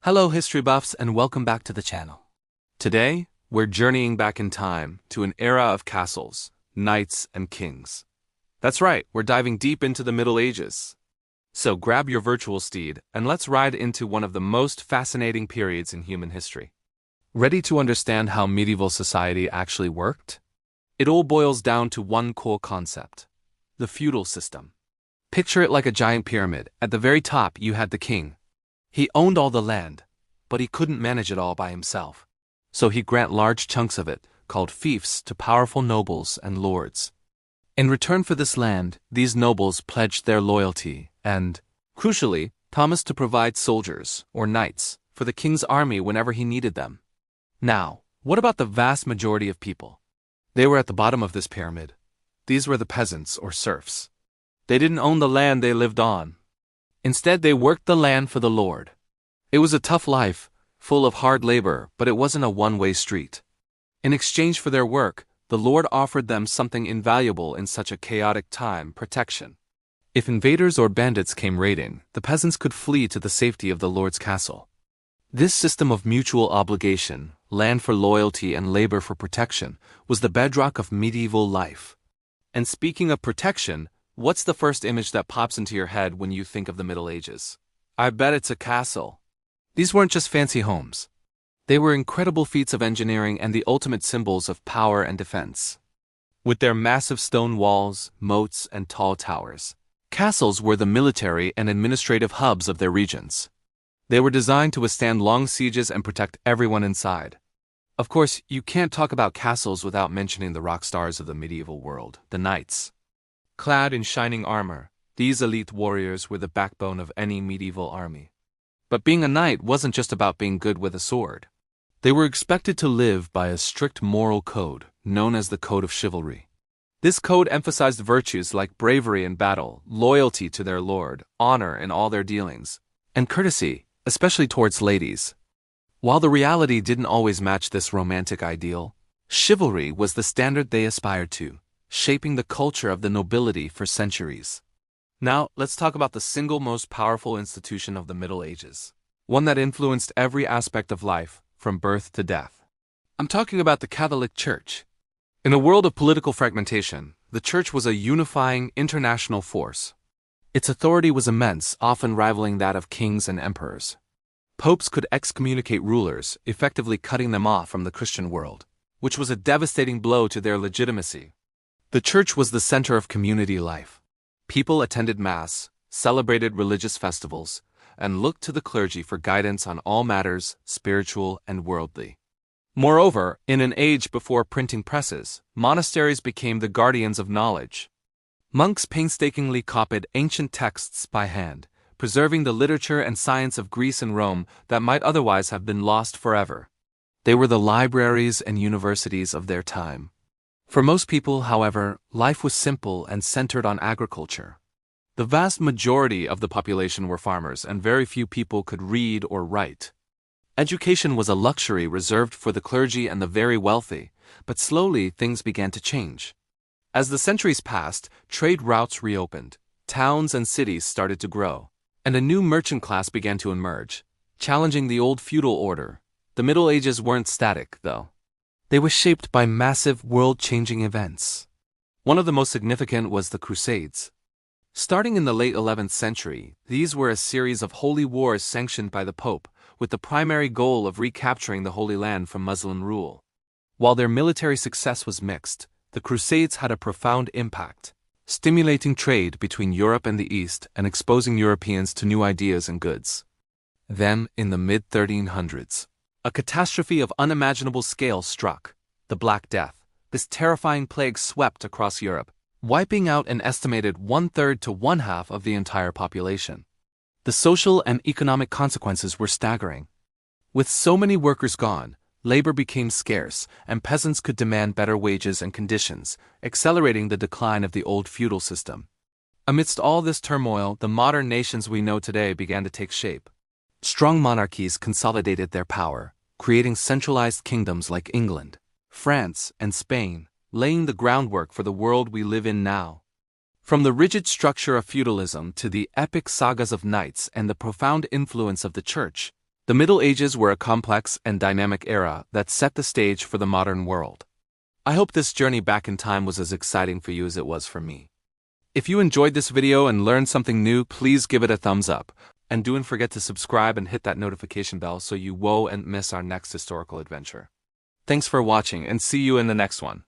Hello history buffs and welcome back to the channel. Today, we're journeying back in time to an era of castles, knights, and kings. That's right, we're diving deep into the Middle Ages. So grab your virtual steed and let's ride into one of the most fascinating periods in human history. Ready to understand how medieval society actually worked? It all boils down to one core concept: the feudal system. Picture it like a giant pyramid. At the very top, you had the king. He owned all the land, but he couldn't manage it all by himself. So he'd grant large chunks of it, called fiefs, to powerful nobles and lords. In return for this land, these nobles pledged their loyalty and, crucially, promised to provide soldiers, or knights, for the king's army whenever he needed them. Now, what about the vast majority of people? They were at the bottom of this pyramid. These were the peasants, or serfs. They didn't own the land they lived on. Instead, they worked the land for the Lord. It was a tough life, full of hard labor, but it wasn't a one-way street. In exchange for their work, the Lord offered them something invaluable in such a chaotic time: protection. If invaders or bandits came raiding, the peasants could flee to the safety of the Lord's castle. This system of mutual obligation, land for loyalty and labor for protection, was the bedrock of medieval life. And speaking of protection, what's the first image that pops into your head when you think of the Middle Ages? I bet it's a castle. These weren't just fancy homes. They were incredible feats of engineering and the ultimate symbols of power and defense. With their massive stone walls, moats, and tall towers, castles were the military and administrative hubs of their regions. They were designed to withstand long sieges and protect everyone inside. Of course, you can't talk about castles without mentioning the rock stars of the medieval world, the knights. Clad in shining armor, these elite warriors were the backbone of any medieval army. But being a knight wasn't just about being good with a sword. They were expected to live by a strict moral code, known as the Code of Chivalry. This code emphasized virtues like bravery in battle, loyalty to their lord, honor in all their dealings, and courtesy, especially towards ladies. While the reality didn't always match this romantic ideal, chivalry was the standard they aspired to, shaping the culture of the nobility for centuries. Now, let's talk about the single most powerful institution of the Middle Ages, one that influenced every aspect of life, from birth to death. I'm talking about the Catholic Church. In a world of political fragmentation, the Church was a unifying international force. Its authority was immense, often rivaling that of kings and emperors. Popes could excommunicate rulers, effectively cutting them off from the Christian world, which was a devastating blow to their legitimacy. The Church was the center of community life. People attended Mass, celebrated religious festivals, and looked to the clergy for guidance on all matters spiritual and worldly. Moreover, in an age before printing presses, monasteries became the guardians of knowledge. Monks painstakingly copied ancient texts by hand, preserving the literature and science of Greece and Rome that might otherwise have been lost forever. They were the libraries and universities of their time. For most people, however, life was simple and centered on agriculture. The vast majority of the population were farmers, and very few people could read or write. Education was a luxury reserved for the clergy and the very wealthy, but slowly things began to change. As the centuries passed, trade routes reopened, towns and cities started to grow, and a new merchant class began to emerge, challenging the old feudal order. The Middle Ages weren't static, though. They were shaped by massive world-changing events. One of the most significant was the Crusades. Starting in the late 11th century, these were a series of holy wars sanctioned by the Pope, with the primary goal of recapturing the Holy Land from Muslim rule. While their military success was mixed, the Crusades had a profound impact, stimulating trade between Europe and the East and exposing Europeans to new ideas and goods. Then, in the mid-1300s, a catastrophe of unimaginable scale struck: the Black Death. This terrifying plague swept across Europe, wiping out an estimated 1/3 to 1/2 of the entire population. The social and economic consequences were staggering. With so many workers gone, labor became scarce, and peasants could demand better wages and conditions, accelerating the decline of the old feudal system. Amidst all this turmoil, the modern nations we know today began to take shape. Strong monarchies consolidated their power, creating centralized kingdoms like England, France, and Spain, laying the groundwork for the world we live in now. From the rigid structure of feudalism to the epic sagas of knights and the profound influence of the Church, The Middle Ages were a complex and dynamic era that set the stage for the modern world. I hope this journey back in time was as exciting for you as it was for me. If you enjoyed this video and learned something new, please give it a thumbs up. And don't forget to subscribe and hit that notification bell so you won't miss our next historical adventure. Thanks for watching and see you in the next one.